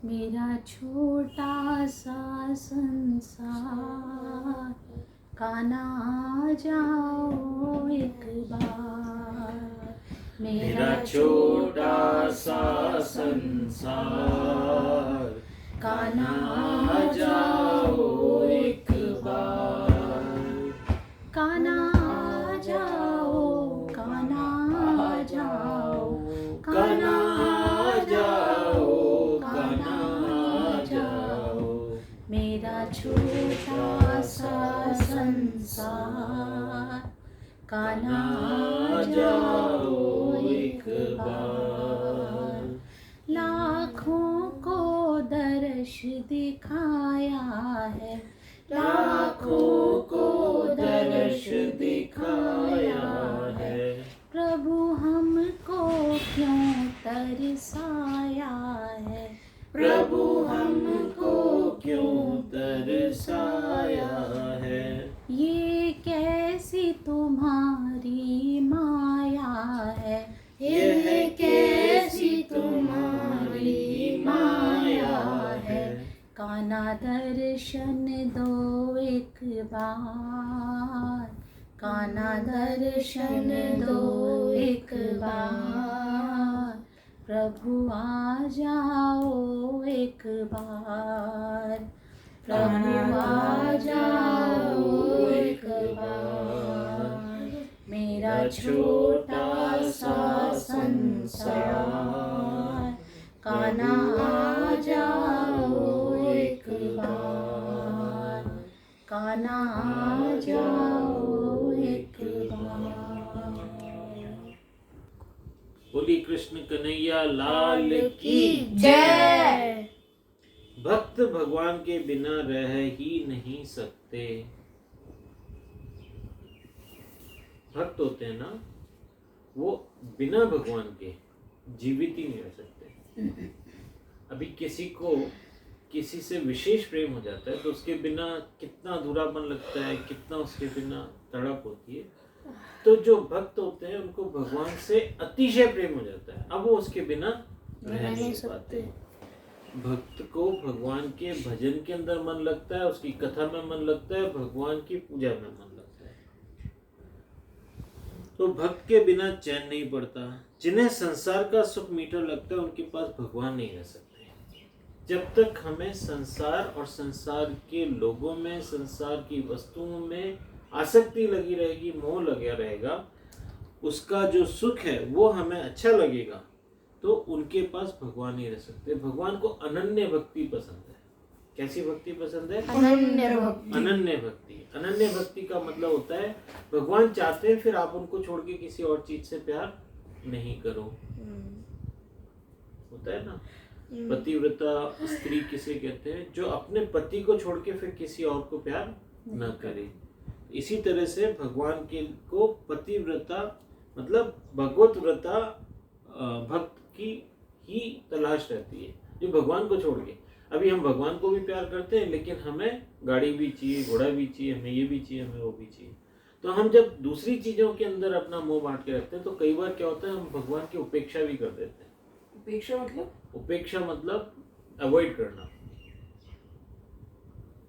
मेरा छोटा सा संसार, कान्हा आ जाओ एक बार। मेरा छोटा सा संसार, कान्हा आ जाओ एक बार। कान्हा आ जाओ, कान्हा आ जाओ, कान्हा आ जाओ, कान्हा आ जाओ। मेरा छोटा सा संसार, कान्हा आ जाओ एक बार। लाखों को दर्श दिखाया है, लाखों को दर्श दिखाया है, प्रभु हमको क्यों तरसाया है। प्रभु हमको क्यों तरसाया है। ये कैसी तुम्हारी माया है, यह कैसी तुम्हारी माया है। कान्हा दर्शन दो एक बार, कान्हा दर्शन दो एक बार। प्रभु आ जाओ एक बार, प्रभु आ जाओ एक बार। मेरा छोटा सा संसार, कान्हा आ जाओ एक बार, कान्हा आ जाओ एक बार। बोली कृष्ण कन्हैया लाल की जय। भक्त भगवान के बिना रह ही नहीं सकते। भक्त होते हैं ना, वो बिना भगवान के जीवित ही नहीं रह सकते। अभी किसी को किसी से विशेष प्रेम हो जाता है तो उसके बिना कितना अधूरापन लगता है, कितना उसके बिना तड़प होती है। तो जो भक्त होते हैं उनको भगवान से अतिशय प्रेम हो जाता है, अब वो उसके बिना रह नहीं पाते। भक्त को भगवान के भजन के अंदर मन लगता है, उसकी कथा में मन लगता है, भगवान की पूजा में मन लगता है। तो भक्त के बिना चैन नहीं पड़ता। जिन्हें संसार का सुख मीठा लगता है उनके पास भगवान नहीं रह सकते। जब तक हमें संसार और संसार के लोगों में, संसार की वस्तुओं में आसक्ति लगी रहेगी, मोह लगा रहेगा, उसका जो सुख है वो हमें अच्छा लगेगा, तो उनके पास भगवान नहीं रह सकते। भगवान को अनन्य भक्ति पसंद है। कैसी भक्ति पसंद है? अनन्य भक्ति। अनन्य भक्ति। अनन्य भक्ति का मतलब होता है भगवान चाहते हैं फिर आप उनको छोड़ के किसी और चीज से प्यार नहीं करो। होता है ना, पतिव्रता स्त्री किसे कहते हैं? जो अपने पति को छोड़ के फिर किसी और को प्यार न करे। इसी तरह से भगवान के को पतिव्रता मतलब भगवत व्रता भक्त की ही तलाश रहती है, जो भगवान को छोड़ के। अभी हम भगवान को भी प्यार करते हैं लेकिन हमें गाड़ी भी चाहिए, घोड़ा भी चाहिए, हमें ये भी चाहिए, हमें वो भी चाहिए। तो हम जब दूसरी चीजों के अंदर अपना मोह बांट के रखते हैं तो कई बार क्या होता है, हम भगवान की उपेक्षा भी कर देते हैं। उपेक्षा मतलब अवॉइड करना।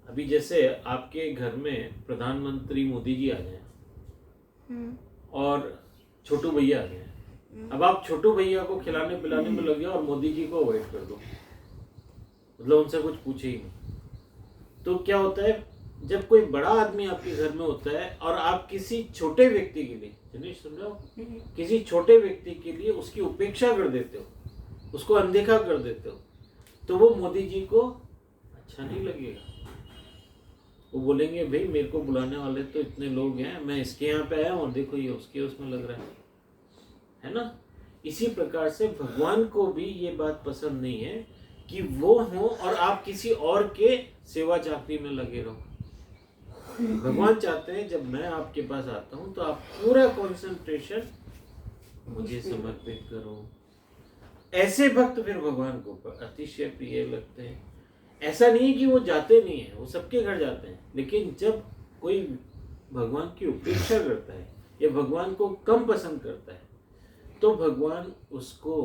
अभी जैसे आपके घर में प्रधानमंत्री मोदी जी आ जाए और छोटू भैया आ जाए, अब आप छोटू भैया को खिलाने पिलाने में लग जाओ और मोदी जी को अवॉइड कर दो, मतलब उनसे कुछ पूछे ही नहीं। तो क्या होता है, जब कोई बड़ा आदमी आपके घर में होता है और आप किसी छोटे व्यक्ति के लिए, जनीश समझाओ, किसी छोटे व्यक्ति के लिए उसकी उपेक्षा कर देते हो, उसको अनदेखा कर देते हो, तो वो मोदी जी को अच्छा नहीं लगेगा। वो बोलेंगे भाई मेरे को बुलाने वाले तो इतने लोग हैं, मैं इसके यहाँ पे आया हूँ, देखो ये उसके उसमें लग रहा है ना। इसी प्रकार से भगवान को भी ये बात पसंद नहीं है कि वो हो और आप किसी और के सेवा चाकरी में लगे रहो। भगवान चाहते हैं जब मैं आपके पास आता हूँ तो आप पूरा कंसंट्रेशन मुझे समर्पित करो। ऐसे भक्त फिर भगवान को अतिशय प्रिय लगते हैं। ऐसा नहीं कि वो जाते नहीं है, वो सबके घर जाते हैं, लेकिन जब कोई भगवान की उपेक्षा करता है या भगवान को कम पसंद करता है तो भगवान उसको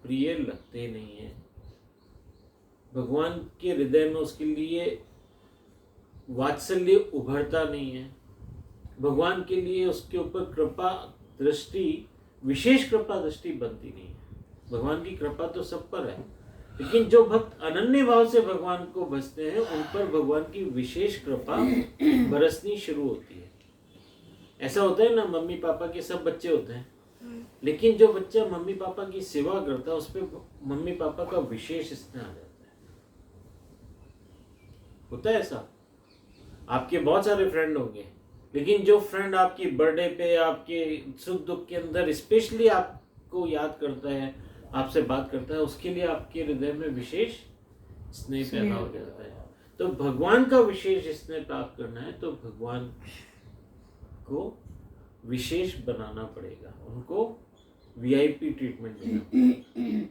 प्रिय लगते नहीं है। भगवान के हृदय में उसके लिए वात्सल्य उभरता नहीं है, भगवान के लिए उसके ऊपर कृपा दृष्टि, विशेष कृपा दृष्टि बनती नहीं है। भगवान की कृपा तो सब पर है, लेकिन जो भक्त अनन्य भाव से भगवान को भजते हैं उन पर भगवान की विशेष कृपा बरसनी शुरू होती है। ऐसा होता है ना, मम्मी पापा के सब बच्चे होते हैं, लेकिन जो बच्चा मम्मी पापा की सेवा करता है उस पर मम्मी पापा का विशेष स्नेह आ जाता है। होता है ऐसा? आपके बहुत सारे फ्रेंड होंगे, लेकिन जो फ्रेंड आपकी बर्थडे पे, आपके सुख दुख के अंदर स्पेशली आपको याद करता है, आपसे बात करता है, उसके लिए आपके हृदय में विशेष स्नेह पैदा हो जाता है। तो भगवान का विशेष स्नेह प्राप्त करना है तो भगवान को विशेष बनाना पड़ेगा, उनको वीआईपी ट्रीटमेंट देना पड़ेगा,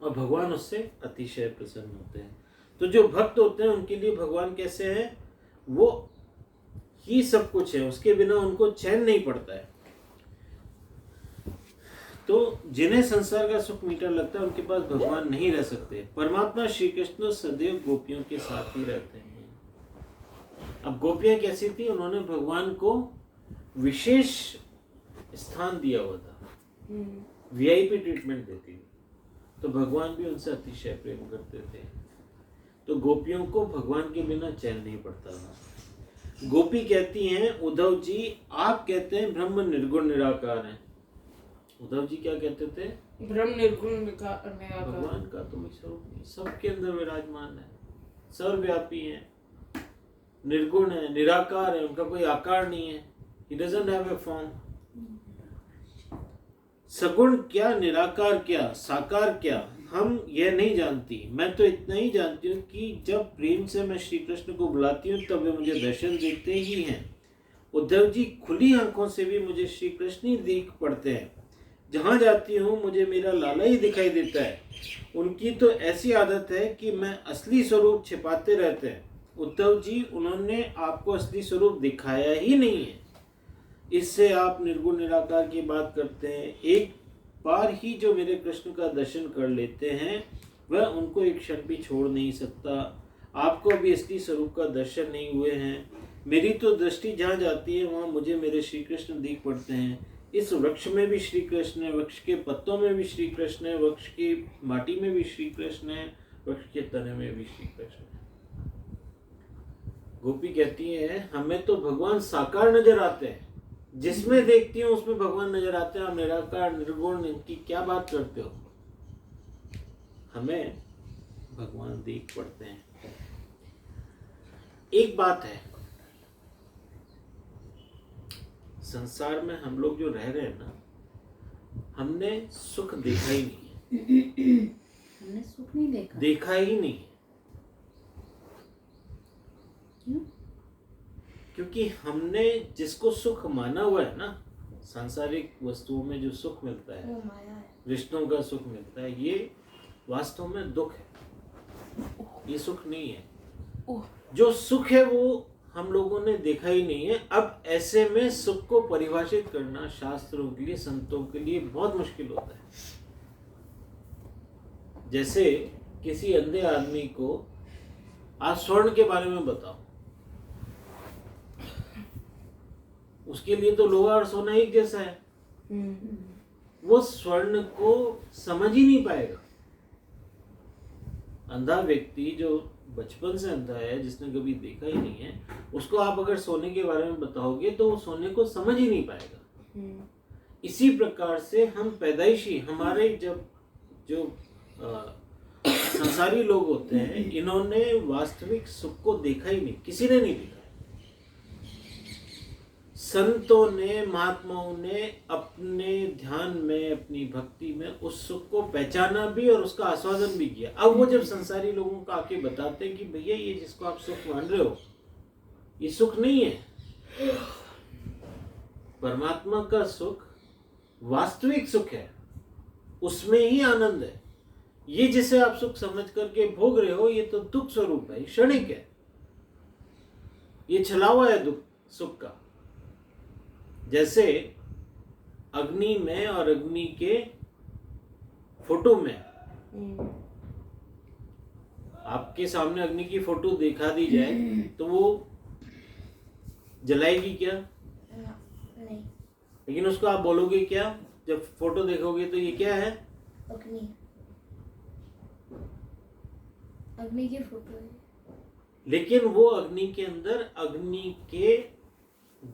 और भगवान उससे अतिशय प्रसन्न होते हैं। तो जो भक्त होते हैं उनके लिए भगवान कैसे हैं? वो ही सब कुछ है, उसके बिना उनको चैन नहीं पड़ता है। तो जिन्हें संसार का सुख मीठा लगता है उनके पास भगवान नहीं रह सकते। परमात्मा श्री कृष्ण सदैव गोपियों के साथ ही रहते हैं। अब गोपियां कैसी थी? उन्होंने भगवान को विशेष स्थान दिया हुआ था, वीआईपी ट्रीटमेंट देती थी, तो भगवान भी उनसे अतिशय प्रेम करते थे। तो गोपियों को भगवान के बिना चैन नहीं पड़ता था। गोपी कहती हैं, उद्धव जी आप कहते हैं ब्रह्म निर्गुण निराकार है। उद्धव जी क्या कहते थे? ब्रह्म निर्गुण निराकार। भगवान का तो स्वरूप नहीं, सबके अंदर विराजमान है, सर्वव्यापी है, निर्गुण है, निराकार है, उनका कोई आकार नहीं है। He doesn't have a form. सगुण क्या, निराकार क्या, साकार क्या, हम यह नहीं जानती। मैं तो इतना ही जानती हूँ कि जब प्रेम से मैं श्री कृष्ण को बुलाती हूँ तब वे मुझे दर्शन देते ही हैं। उद्धव जी खुली आंखों से भी मुझे श्री कृष्ण ही दिख पड़ते हैं। जहाँ जाती हूँ मुझे मेरा लाला ही दिखाई देता है। उनकी तो ऐसी आदत है कि मैं असली स्वरूप छिपाते रहते हैं। उद्धव जी उन्होंने आपको असली स्वरूप दिखाया ही नहीं है, इससे आप निर्गुण निराकार की बात करते हैं। एक बार ही जो मेरे कृष्ण का दर्शन कर लेते हैं वह उनको एक क्षण भी छोड़ नहीं सकता। आपको अभी असली स्वरूप का दर्शन नहीं हुए हैं। मेरी तो दृष्टि जहाँ जाती है वहाँ मुझे मेरे श्री कृष्ण दिख पड़ते हैं। इस वृक्ष में भी श्री कृष्ण है, वृक्ष के पत्तों में भी श्री कृष्ण है, वृक्ष की माटी में भी श्री कृष्ण है, वृक्ष के तने में भी श्री कृष्ण है। गोपी कहती है हमें तो भगवान साकार नजर आते हैं, जिसमें देखती हूँ उसमें भगवान नजर आते हैं। आप निराकार निर्गुण इनकी क्या बात करते हो? हमें भगवान दिख पड़ते हैं। एक बात है, संसार में हम लोग जो रह रहे हैं ना, हमने सुख देखा ही नहीं है। हमने सुख नहीं देखा ही नहीं है। क्यों? क्योंकि हमने जिसको सुख माना हुआ है ना, सांसारिक वस्तुओं में जो सुख मिलता है, वो माया है। रिश्तों का सुख मिलता है, ये वास्तव में दुख है, ये सुख नहीं है। जो सुख है वो हम लोगों ने देखा ही नहीं है। अब ऐसे में सुख को परिभाषित करना शास्त्रों के लिए, संतों के लिए बहुत मुश्किल होता है। जैसे किसी अंधे आदमी को आज स्वर्ण के बारे में बताओ, उसके लिए तो लोहा और सोना एक जैसा है, वो स्वर्ण को समझ ही नहीं पाएगा। अंधा व्यक्ति जो बचपन से अंधा है, जिसने कभी देखा ही नहीं है, उसको आप अगर सोने के बारे में बताओगे तो वो सोने को समझ ही नहीं पाएगा। इसी प्रकार से हम पैदाइशी, हमारे जब जो संसारी लोग होते हैं, इन्होंने वास्तविक सुख को देखा ही नहीं, किसी ने नहीं देखा। संतों ने, महात्माओं ने अपने ध्यान में, अपनी भक्ति में उस सुख को पहचाना भी और उसका आस्वादन भी किया। अब वो जब संसारी लोगों को आके बताते हैं कि भैया ये जिसको आप सुख मान रहे हो ये सुख नहीं है, परमात्मा का सुख वास्तविक सुख है, उसमें ही आनंद है। ये जिसे आप सुख समझ करके भोग रहे हो ये तो दुख स्वरूप है, क्षणिक है, ये छलावा है दुख सुख का। जैसे अग्नि में और अग्नि के फोटो में आपके सामने अग्नि की फोटो दिखा दी जाए तो वो जलाएगी क्या? नहीं। लेकिन उसको आप बोलोगे क्या जब फोटो देखोगे तो ये क्या है? अग्नि। अग्नि की फोटो है। लेकिन वो अग्नि के अंदर अग्नि के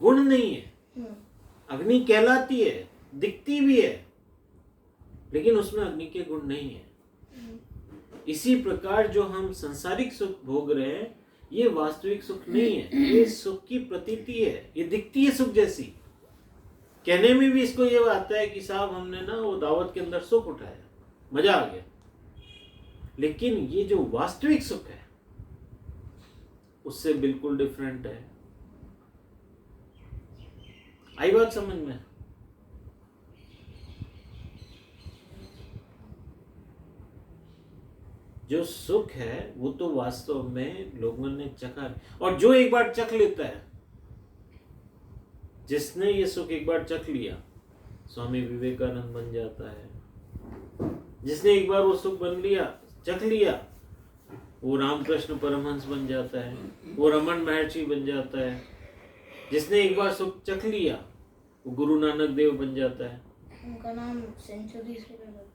गुण नहीं है। अग्नि कहलाती है, दिखती भी है, लेकिन उसमें अग्नि के गुण नहीं है। इसी प्रकार जो हम सांसारिक सुख भोग रहे हैं ये वास्तविक सुख नहीं है, ये सुख की प्रतीति है, ये दिखती है सुख जैसी। कहने में भी इसको ये आता है कि साहब हमने ना वो दावत के अंदर सुख उठाया, मजा आ गया, लेकिन ये जो वास्तविक सुख है उससे बिल्कुल डिफरेंट है। आई बात समझ में? जो सुख है वो तो वास्तव में लोगों ने चखा, और जो एक बार चख लेता है, जिसने ये सुख एक बार चख लिया, स्वामी विवेकानंद बन जाता है। जिसने एक बार वो सुख बन लिया, चख लिया, वो रामकृष्ण परमहंस बन जाता है, वो रमन महर्षि बन जाता है। जिसने एक बार सुख चख लिया वो गुरु नानक देव बन जाता है। उनका नाम सेंचुरी से लगा,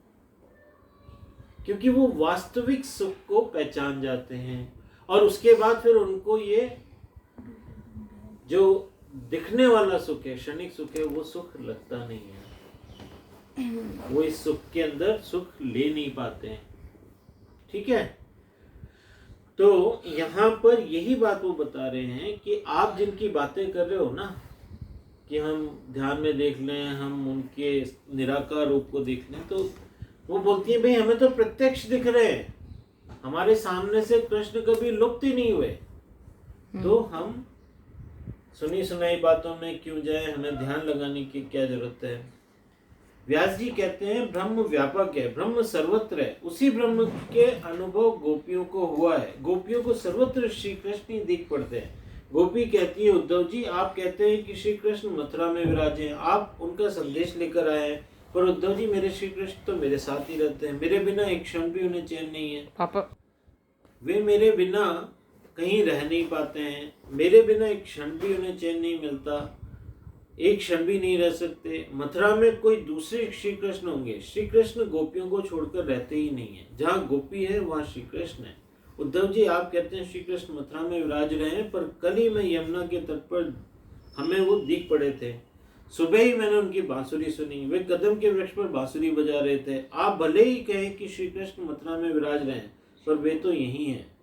क्योंकि वो वास्तविक सुख को पहचान जाते हैं, और उसके बाद फिर उनको ये जो दिखने वाला सुख है, क्षणिक सुख है, वो सुख लगता नहीं है। वो इस सुख के अंदर सुख ले नहीं पाते हैं। ठीक है, तो यहाँ पर यही बात वो बता रहे हैं कि आप जिनकी बातें कर रहे हो ना, कि हम ध्यान में देख लें, हम उनके निराकार रूप को देख लें, तो वो बोलती है भाई हमें तो प्रत्यक्ष दिख रहे हैं, हमारे सामने से कृष्ण कभी लुप्त ही नहीं हुए, तो हम सुनी सुनाई बातों में क्यों जाए, हमें ध्यान लगाने की क्या जरूरत है। व्यास जी कहते हैं ब्रह्म व्यापक है, ब्रह्म सर्वत्र है, उसी ब्रह्म के अनुभव गोपियों को हुआ है। गोपियों को सर्वत्र श्री कृष्ण ही दिख पड़ते हैं। गोपी कहती है उद्धव जी आप कहते हैं कि श्री कृष्ण मथुरा में विराजे हैं, आप उनका संदेश लेकर आए हैं, पर उद्धव जी मेरे श्री कृष्ण तो मेरे साथ ही रहते हैं, मेरे बिना एक क्षण भी उन्हें चैन नहीं है। पापा वे मेरे बिना कहीं रह नहीं पाते हैं, मेरे बिना एक क्षण भी उन्हें चैन नहीं मिलता, एक क्षण भी नहीं रह सकते। मथुरा में कोई दूसरे श्री कृष्ण होंगे, श्री कृष्ण गोपियों को छोड़कर रहते ही नहीं है। जहाँ गोपी है वहाँ श्री कृष्ण है। उद्धव जी आप कहते हैं श्री कृष्ण मथुरा में विराज रहे हैं, पर कल ही मैं यमुना के तट पर हमें वो दिख पड़े थे, सुबह ही मैंने उनकी बांसुरी सुनी, वे कदम के वृक्ष पर बांसुरी बजा रहे थे। आप भले ही कहें कि श्री कृष्ण मथुरा में विराज रहे हैं, पर वे तो यही हैं।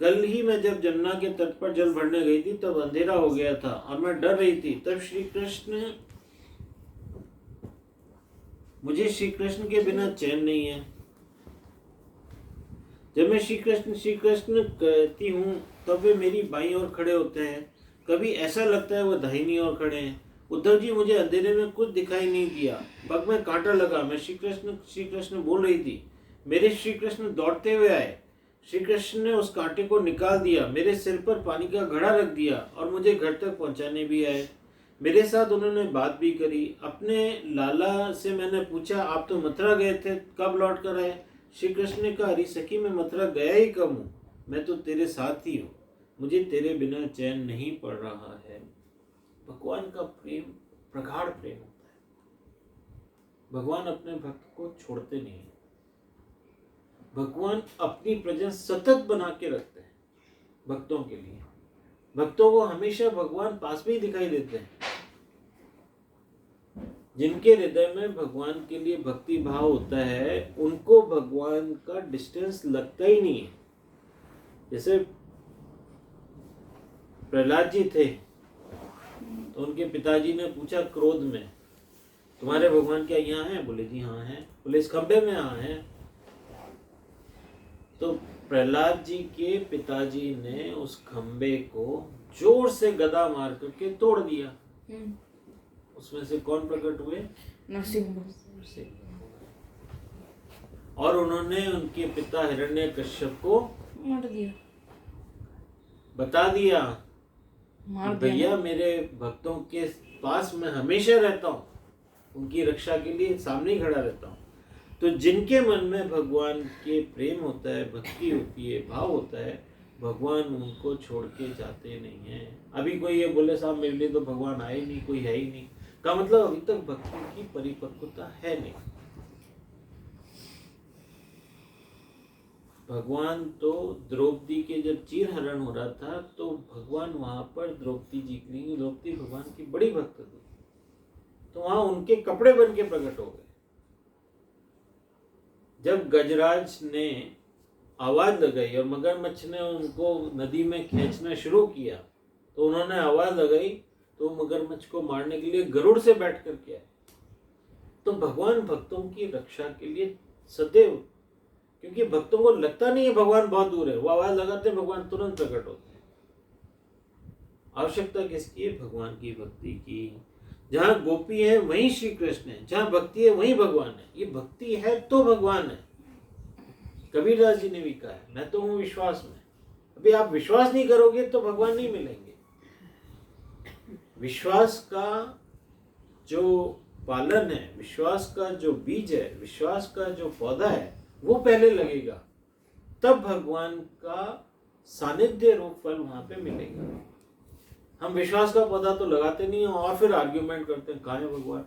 कल ही मैं जब जमुना के तट पर जल भरने गई थी तब अंधेरा हो गया था और मैं डर रही थी, तब श्री कृष्ण, मुझे श्री कृष्ण के बिना चैन नहीं है। जब मैं श्री कृष्ण कहती हूँ तब वे मेरी बाईं ओर खड़े होते हैं, कभी ऐसा लगता है वो दाहिनी ओर खड़े हैं। उद्धव जी मुझे अंधेरे में कुछ दिखाई नहीं दिया, पग में कांटा लगा, मैं श्री कृष्ण बोल रही थी। मेरे श्री कृष्ण दौड़ते हुए आए, श्री कृष्ण ने उस कांटे को निकाल दिया, मेरे सिर पर पानी का घड़ा रख दिया और मुझे घर तक पहुंचाने भी आए। मेरे साथ उन्होंने बात भी करी। अपने लाला से मैंने पूछा आप तो मथुरा गए थे, कब लौट कर आए? श्री कृष्ण ने कहा, अरे सखी मैं मथुरा गया ही कब हूँ, मैं तो तेरे साथ ही हूँ, मुझे तेरे बिना चैन नहीं पड़ रहा है। भगवान का प्रेम प्रगाढ़ प्रेम होता है। भगवान अपने भक्त को छोड़ते नहीं है। भगवान अपनी प्रेजेंस सतत बना के रखते हैं भक्तों के लिए। भक्तों को हमेशा भगवान पास में ही दिखाई देते हैं। जिनके हृदय में भगवान के लिए भक्ति भाव होता है उनको भगवान का डिस्टेंस लगता ही नहीं है। जैसे प्रहलाद जी थे तो उनके पिताजी ने पूछा क्रोध में, तुम्हारे भगवान क्या यहाँ हैं? बोले जी हाँ हैं। बोले इस खंबे में हाँ हैं। तो प्रहलाद जी के पिताजी ने उस खंबे को जोर से गदा मार करके तोड़ दिया। उसमें से कौन प्रकट हुए? नरसिंह। और उन्होंने उनके पिता हिरण्यकश्यप को मार दिया, बता दिया भैया मेरे भक्तों के पास मैं हमेशा रहता हूँ, उनकी रक्षा के लिए सामने ही खड़ा रहता हूँ। तो जिनके मन में भगवान के प्रेम होता है, भक्ति होती है, भाव होता है, भगवान उनको छोड़ के जाते नहीं हैं। अभी कोई ये बोले साहब मेरे लिए तो भगवान आए नहीं, कोई है ही नहीं, का मतलब अभी तक भक्ति की परिपक्वता है नहीं। भगवान तो द्रौपदी के जब चीरहरण हो रहा था तो भगवान वहां पर द्रौपदी जी के लिए, द्रौपदी भगवान की बड़ी भक्त थी, तो वहां उनके कपड़े बन के प्रकट हो गए। जब गजराज ने आवाज लगाई और मगरमच्छ ने उनको नदी में खींचना शुरू किया तो उन्होंने आवाज लगाई, तो मगरमच्छ को मारने के लिए गरुड़ से बैठ कर के आए। तो भगवान भक्तों की रक्षा के लिए सदैव, क्योंकि भक्तों को लगता नहीं है भगवान बहुत दूर है, वो आवाज लगाते हैं भगवान तुरंत प्रकट होते हैं। आवश्यकता किसकी है? भगवान की भक्ति की। जहां गोपी है वहीं श्री कृष्ण है, जहां भक्ति है वहीं भगवान है। ये भक्ति है तो भगवान है। कबीरदास जी ने भी कहा है, मैं तो हूं विश्वास में। अभी आप विश्वास नहीं करोगे तो भगवान नहीं मिलेंगे। विश्वास का जो पालन है, विश्वास का जो बीज है, विश्वास का जो पौधा है, वो पहले लगेगा, तब भगवान का सानिध्य रूप फल वहां पे मिलेगा। हम विश्वास का पौधा तो लगाते नहीं और फिर आर्ग्यूमेंट करते हैं कहाँ है भगवान,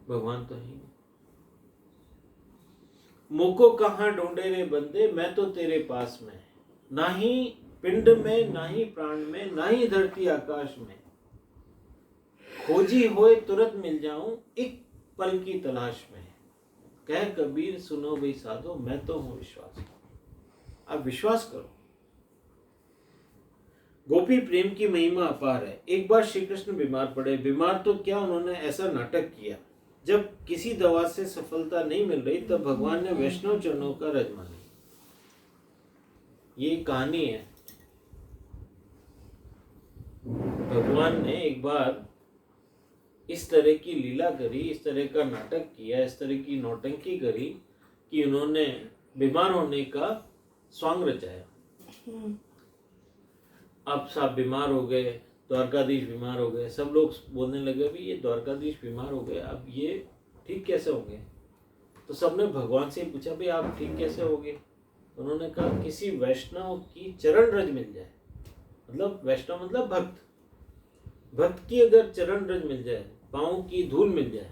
भगवान तो ही। मुझको कहाँ ढूंढे रे बंदे, मैं तो तेरे पास में, ना ही पिंड में, ना ही प्राण में, ना ही धरती आकाश में। खोजी होए तुरंत मिल जाऊं, एक पल की तलाश में। कह कबीर सुनो भाई साधो, मैं तो हूं विश्वास। अब विश्वास करो। गोपी प्रेम की महिमा अपार है। एक बार श्री कृष्ण बीमार पड़े। बीमार तो क्या, उन्होंने ऐसा नाटक किया, जब किसी दवा से सफलता नहीं मिल रही तब भगवान ने वैष्णव चरणों का रज माना। ये कहानी है। भगवान ने एक बार इस तरह की लीला करी, इस तरह का नाटक किया, इस तरह की नौटंकी करी कि उन्होंने बीमार होने का स्वांग रचाया। अब साहब बीमार हो गए, द्वारकाधीश बीमार हो गए, सब लोग बोलने लगे भी ये द्वारकाधीश बीमार हो गए, अब ये ठीक कैसे होंगे। तो सबने भगवान से पूछा भाई आप ठीक कैसे होगे। उन्होंने कहा किसी वैष्णव की चरण रज मिल जाए, मतलब वैष्णव मतलब भक्त, भक्त की अगर चरण रज मिल जाए, पाँव की धूल मिल जाए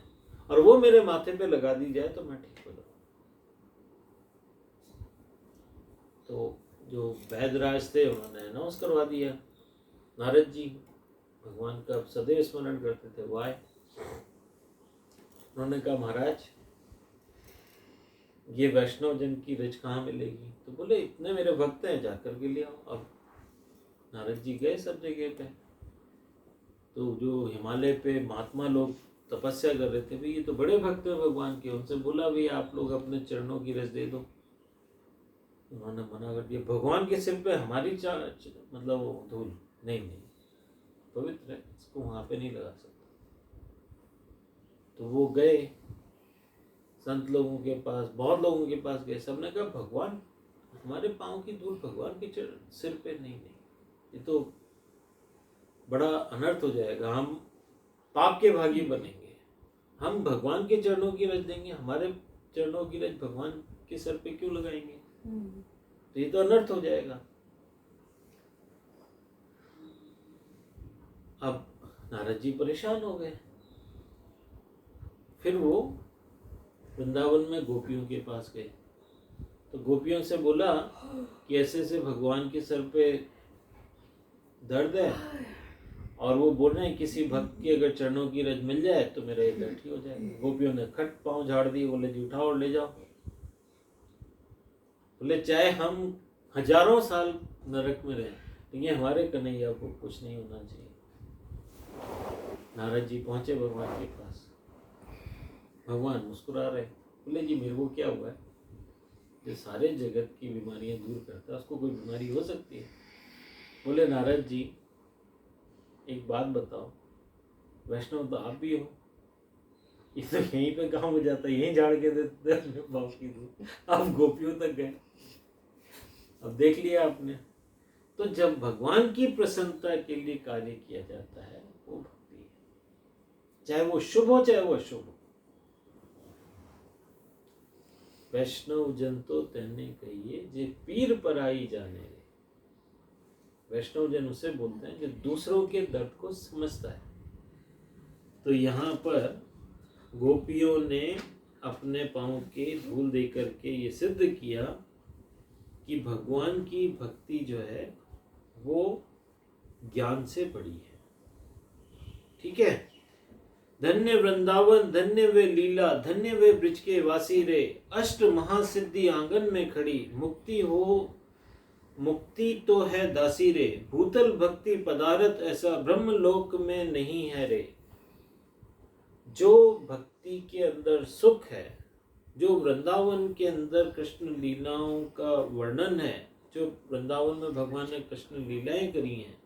और वो मेरे माथे पे लगा दी जाए तो मैं ठीक हो जाऊँ। तो जो वैदराज थे उन्होंने अनाउंस करवा दिया। नारद जी भगवान का सदैव स्मरण करते थे, वो आए। उन्होंने कहा महाराज ये वैष्णव जन की रज कहाँ मिलेगी। तो बोले इतने मेरे भक्त हैं, जाकर के ले आओ। अब नारद जी गए सब जगह पे, तो जो हिमालय पे महात्मा लोग तपस्या कर रहे थे, भाई ये तो बड़े भक्त हैं भगवान के, उनसे बोला भाई आप लोग अपने चरणों की रज दे दो। उन्होंने मना कर दिया। भगवान के सिर पे हमारी मतलब धूल नहीं, पवित्र है, इसको वहां पे नहीं लगा सकता। तो वो गए संत लोगों के पास, बहुत लोगों के पास गए, सबने कहा भगवान हमारे पाँव की धूल भगवान के सिर पे नहीं, ये तो बड़ा अनर्थ हो जाएगा, हम पाप के भागी बनेंगे। हम भगवान के चरणों की रज देंगे, हमारे चरणों की रज भगवान के सर पे क्यों लगाएंगे, तो ये तो अनर्थ हो जाएगा। अब नारद जी परेशान हो गए। फिर वो वृंदावन में गोपियों के पास गए, तो गोपियों से बोला कि ऐसे ऐसे भगवान के सर पे दर्द है और वो बोल रहे हैं किसी भक्त की अगर चरणों की रज मिल जाए तो मेरा ये दर्द ठीक हो जाएगा। गोपियों ने खट पांव झाड़ दिए, बोले जी उठाओ और ले जाओ। बोले चाहे हम हजारों साल नरक में रहे, लेकिन हमारे कन्हैया को कुछ नहीं होना चाहिए। नारद जी पहुंचे भगवान के पास। भगवान मुस्कुरा रहे, बोले जी मेरे को क्या हुआ है, जो सारे जगत की बीमारियां दूर करता है उसको कोई बीमारी हो सकती है। बोले नारद जी एक बात बताओ, वैष्णव तो आप भी हो, ये तो यहीं पे काम हो जाता है, यहीं झाड़ के देते अपने बाप की दूध, आप गोपियों तक गए। अब देख लिया आपने। तो जब भगवान की प्रसन्नता के लिए कार्य किया जाता है वो भक्ति है, चाहे वो शुभ हो चाहे वो अशुभ हो। वैष्णव जन तो तेने कहिए जे पीर पराई जाने रे। वैष्णव जन उसे बोलते हैं जो दूसरों के दर्द को समझता है। तो यहाँ पर गोपियों ने अपने पांव के धूल दे करके ये सिद्ध किया कि भगवान की भक्ति जो है वो ज्ञान से बड़ी है। ठीक है। धन्य वृंदावन, धन्य वे लीला, धन्य वे ब्रिज के वासी रे। अष्ट महासिद्धि आंगन में खड़ी, मुक्ति तो है दासी रे। भूतल भक्ति पदारथ ऐसा, ब्रह्म लोक में नहीं है रे। जो भक्ति के अंदर सुख है, जो वृंदावन के अंदर कृष्ण लीलाओं का वर्णन है, जो वृंदावन में भगवान ने कृष्ण लीलाएं करी हैं,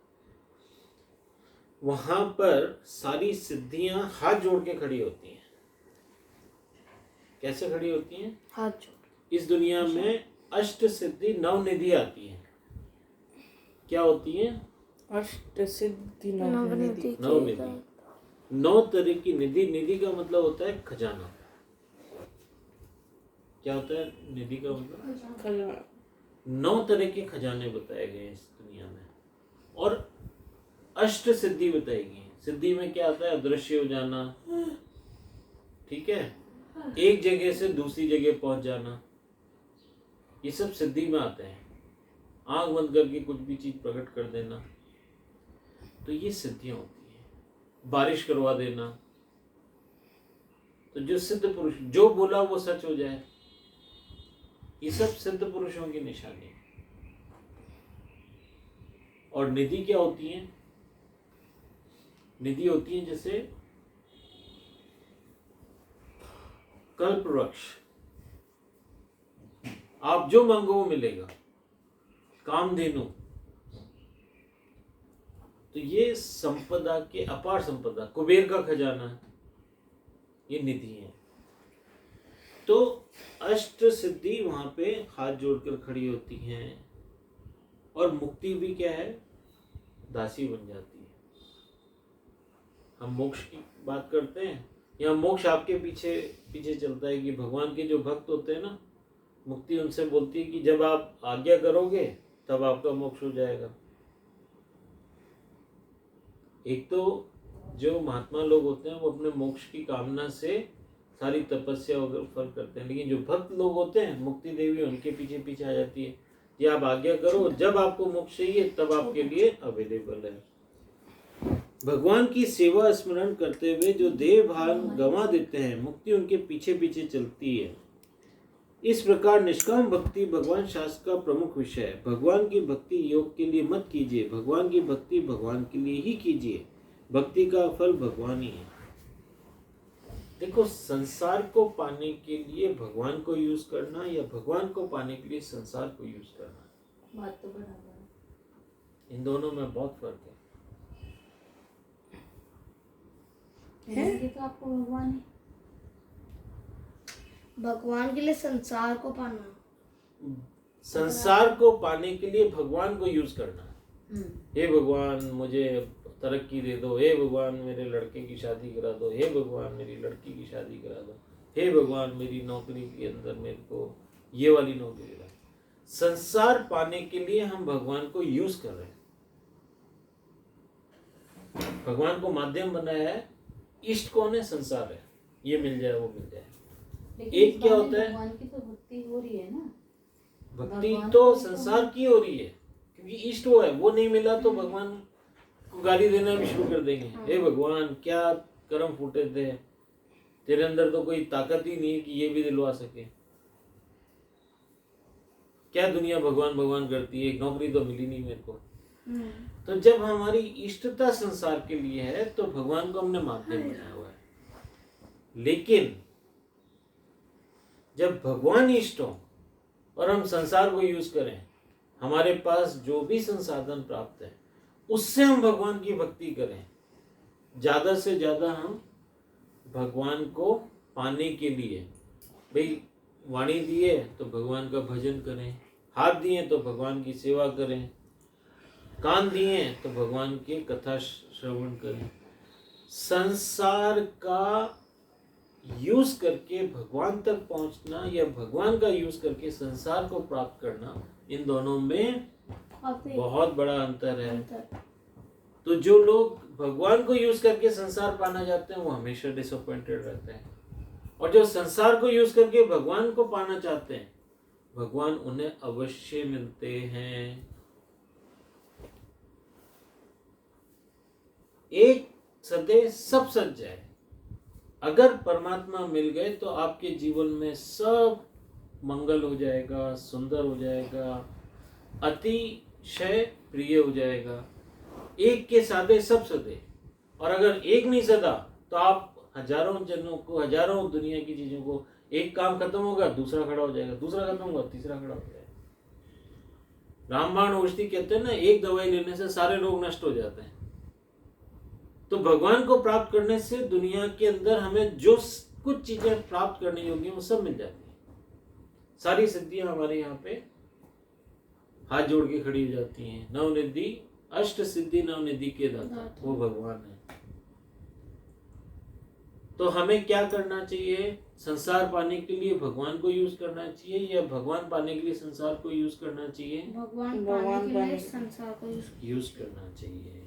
वहां पर सारी सिद्धियां हाथ जोड़ के खड़ी होती हैं। कैसे खड़ी होती हैं? हाथ जोड़। इस दुनिया में अष्ट सिद्धि नवनिधि आती हैं। क्या होती हैं? अष्ट सिद्धि नवनिधि। नवनिधि, 9 तरह की निधि। निधि का मतलब होता है खजाना। क्या होता है निधि का मतलब? खजाना। 9 तरह के खजाने बताए गए इस दुनिया में, और अष्ट सिद्धि बताई गई। सिद्धि में क्या आता है? अदृश्य हो जाना, ठीक है, एक जगह से दूसरी जगह पहुंच जाना, ये सब सिद्धि में आते हैं। आंख बंद करके कुछ भी चीज प्रकट कर देना, तो ये सिद्धियां होती हैं। बारिश करवा देना, तो जो सिद्ध पुरुष जो बोला वो सच हो जाए, ये सब सिद्ध पुरुषों की निशानी है। और निधि क्या होती है? निधि होती है जैसे कल्प वृक्ष, आप जो मांगो वो मिलेगा। कामधेनु, तो ये संपदा के अपार संपदा, कुबेर का खजाना, ये निधि है। तो अष्ट सिद्धि वहां पे हाथ जोड़कर खड़ी होती हैं, और मुक्ति भी क्या है? दासी बन जाती है। हम मोक्ष की बात करते हैं, या मोक्ष आपके पीछे पीछे चलता है कि भगवान के जो भक्त होते हैं ना, मुक्ति उनसे बोलती है कि जब आप आज्ञा करोगे तब आपका मोक्ष हो जाएगा। एक तो जो महात्मा लोग होते हैं वो अपने मोक्ष की कामना से सारी तपस्या वगैरह फल करते हैं, लेकिन जो भक्त लोग होते हैं, मुक्ति देवी उनके पीछे पीछे आ जाती है कि आप आज्ञा करो, जब आपको मोक्ष चाहिए तब आपके लिए अवेलेबल है। भगवान की सेवा स्मरण करते हुए जो देह भान गंवा देते हैं, मुक्ति उनके पीछे पीछे चलती है। इस प्रकार निष्काम भक्ति भगवान शास्त्र का प्रमुख विषय है। भगवान की भक्ति योग के लिए मत कीजिए, भगवान की भक्ति भगवान के लिए ही कीजिए। भक्ति का फल भगवान ही है। देखो, संसार को पाने के लिए भगवान को यूज करना या भगवान को पाने के लिए संसार को यूज करना, बात तो बराबर है। इन दोनों में बहुत फर्क है। ये तो आपको भगवान है, भगवान के लिए संसार को पाना, संसार को पाने के लिए भगवान को यूज करना। हे भगवान मुझे तरक्की दे दो, हे भगवान मेरे लड़के की शादी करा दो, हे भगवान मेरी लड़की की शादी करा दो, हे भगवान मेरी नौकरी के अंदर मेरे को ये वाली नौकरी दे। संसार पाने के लिए हम भगवान को यूज कर रहे हैं। भगवान को माध्यम बनाया है, इष्ट कौन है? संसार है, ये मिल जाए वो मिल जाए। एक क्या होता है? भगवान की तो भक्ति हो रही है ना, भक्ति तो संसार की हो रही है, क्योंकि इष्ट वो है, वो नहीं मिला तो भगवान को गाली देना भी शुरू कर देंगे। हे भगवान क्या कर्म फूटे थे, तेरे अंदर तो कोई ताकत ही नहीं है कि ये भी दिलवा सके। क्या दुनिया भगवान भगवान करती है, नौकरी तो मिली नहीं मेरे को। तो जब हमारी इष्टता संसार के लिए है तो भगवान को हमने माध्यम बनाया हुआ है। लेकिन जब भगवान इष्ट हो और हम संसार को यूज करें, हमारे पास जो भी संसाधन प्राप्त है उससे हम भगवान की भक्ति करें, ज्यादा से ज्यादा हम भगवान को पाने के लिए, भाई वाणी दिए तो भगवान का भजन करें, हाथ दिए तो भगवान की सेवा करें, कान दिए तो भगवान की कथा श्रवण करें। संसार का यूज करके भगवान तक पहुंचना या भगवान का यूज करके संसार को प्राप्त करना, इन दोनों में बहुत बड़ा अंतर है। तो जो लोग भगवान को यूज करके संसार पाना चाहते हैं वो हमेशा डिसअपॉइंटेड रहते हैं, और जो संसार को यूज करके भगवान को पाना चाहते हैं भगवान उन्हें अवश्य मिलते हैं। एक सदे सब सज जाए, अगर परमात्मा मिल गए तो आपके जीवन में सब मंगल हो जाएगा, सुंदर हो जाएगा, अतिशय प्रिय हो जाएगा। एक के सादे सब सदे, और अगर एक नहीं सदा तो आप हजारों जनों को, हजारों दुनिया की चीजों को, एक काम खत्म होगा दूसरा खड़ा हो जाएगा, दूसरा खत्म होगा तीसरा खड़ा हो जाएगा। रामबाण औषधि कहते हैं ना, एक दवाई लेने से सारे रोग नष्ट हो जाते हैं। तो भगवान को प्राप्त करने से दुनिया के अंदर हमें जो कुछ चीजें प्राप्त करनी होगी वो सब मिल जाती है। सारी सिद्धियां हमारे यहाँ पे हाथ जोड़ के खड़ी हो जाती हैं। नवनिधि, अष्ट सिद्धि नवनिधि के दाता वो भगवान है। तो हमें क्या करना चाहिए? संसार पाने के लिए भगवान को यूज करना चाहिए या भगवान पाने के लिए संसार को यूज करना चाहिए? भगवान पाने के लिए संसार को यूज करना चाहिए।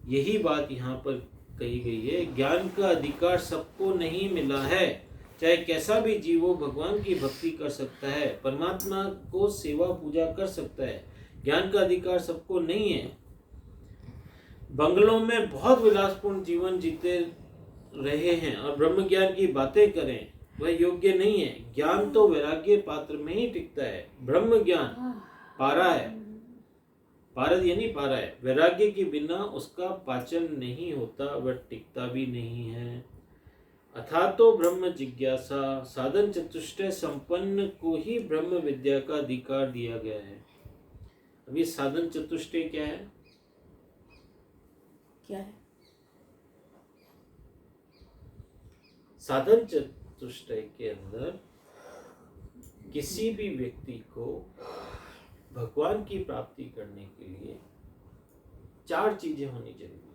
यही बात यहाँ पर कही गई है। ज्ञान का अधिकार सबको नहीं मिला है, चाहे कैसा भी जीव हो भगवान की भक्ति कर सकता है, परमात्मा को सेवा पूजा कर सकता है। ज्ञान का अधिकार सबको नहीं है। बंगलों में बहुत विलासपूर्ण जीवन जीते रहे हैं और ब्रह्म ज्ञान की बातें करें, वह योग्य नहीं है। ज्ञान तो वैराग्य पात्र में ही टिकता है। ब्रह्म ज्ञान पारा है, पारद यानी पारा है। वैराग्य के बिना उसका पाचन नहीं होता, वह टिकता भी नहीं है। अथा तो ब्रह्म जिज्ञासा साधन चतुष्टय संपन्न को ही ब्रह्म विद्या का अधिकार दिया गया है। अभी साधन चतुष्टय क्या है? क्या है? साधन चतुष्टय के अंदर किसी भी व्यक्ति को भगवान की प्राप्ति करने के लिए 4 चीजें होनी जरूरी है।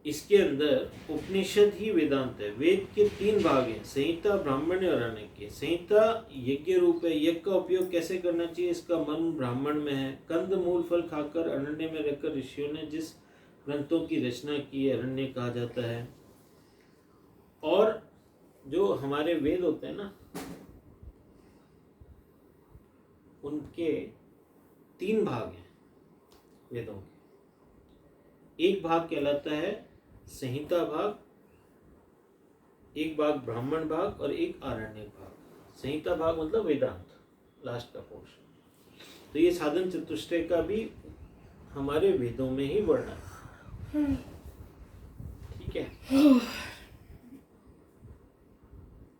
इसके अंदर उपनिषद ही वेदांत है। वेद के 3 भाग हैं, संहिता, ब्राह्मण और अरण्यक। संहिता यज्ञ रूप है। यज्ञ का उपयोग कैसे करना चाहिए इसका मर्म ब्राह्मण में है। कंद मूल फल खाकर अरण्य में रहकर ऋषियों ने जिस ग्रंथों की रचना की है अरण्य कहा जाता है। और जो हमारे वेद होते हैं ना, उनके 3 भाग हैं वेदों के। एक भाग कहलाता है संहिता भाग, एक भाग ब्राह्मण भाग और एक आरण्यक भाग। संहिता भाग मतलब वेदांत, लास्ट का पोर्शन। तो ये साधन चतुष्टय का भी हमारे वेदों में ही वर्णन है। ठीक है।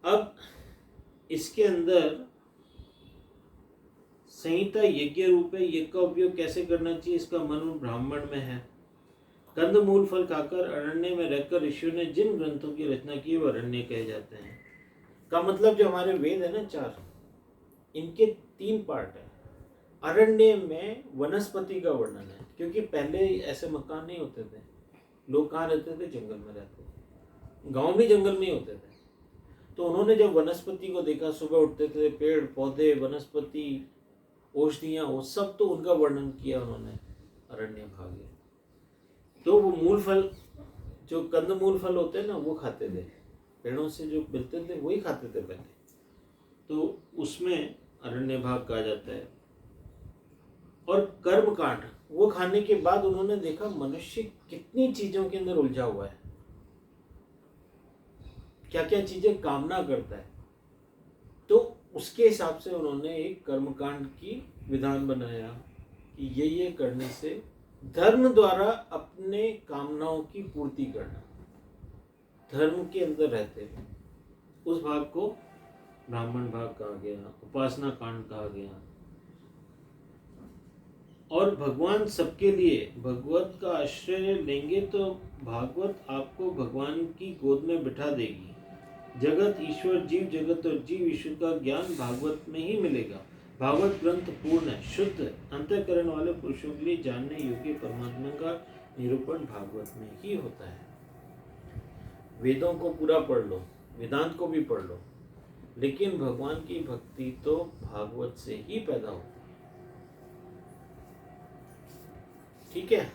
अब इसके अंदर संहिता यज्ञ रूप है। यज्ञ का उपयोग कैसे करना चाहिए इसका मर्म ब्राह्मण में है। कंद मूल फल खाकर अरण्य में रहकर ऋषियों ने जिन ग्रंथों की रचना की वो अरण्य कहे जाते हैं। का मतलब जो हमारे वेद है ना 4, इनके 3 पार्ट है। अरण्य में वनस्पति का वर्णन है, क्योंकि पहले ऐसे मकान नहीं होते थे। लोग कहाँ रहते थे? जंगल में रहते थे। गांव भी जंगल में ही होते थे। तो उन्होंने जब वनस्पति को देखा, सुबह उठते थे, पेड़ पौधे वनस्पति औषधियाँ वो सब, तो उनका वर्णन किया उन्होंने अरण्य भाग में। तो वो मूल फल, जो कंद मूल फल होते हैं ना, वो खाते थे। पेड़ों से जो मिलते थे वही खाते थे पहले, तो उसमें अरण्य भाग कहा जाता है। और कर्म कांड वो खाने के बाद उन्होंने देखा मनुष्य कितनी चीजों के अंदर उलझा हुआ है, क्या क्या चीजें कामना करता है। तो उसके हिसाब से उन्होंने एक कर्मकांड की विधान बनाया कि ये करने से धर्म द्वारा अपने कामनाओं की पूर्ति करना, धर्म के अंदर रहते हुए। उस भाग को ब्राह्मण भाग कहा गया, उपासना कांड कहा गया। और भगवान सबके लिए भगवत का आश्रय लेंगे तो भागवत आपको भगवान की गोद में बिठा देगी। जगत ईश्वर, जीव जगत और जीव ईश्वर का ज्ञान भागवत में ही मिलेगा। भागवत ग्रंथ पूर्ण है, शुद्ध, अंतःकरण वाले पुरुषों के लिए जानने योग्य परमात्मा का निरूपण भागवत में ही होता है। वेदों को पूरा पढ़ लो, वेदांत को भी पढ़ लो, लेकिन भगवान की भक्ति तो भागवत से ही पैदा होती है। ठीक है?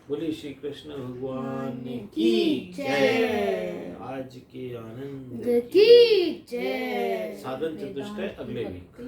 बोलिए श्री कृष्ण भगवान की जय। आज के आनंद की जय। साधन चतुष्टय अगले वीक।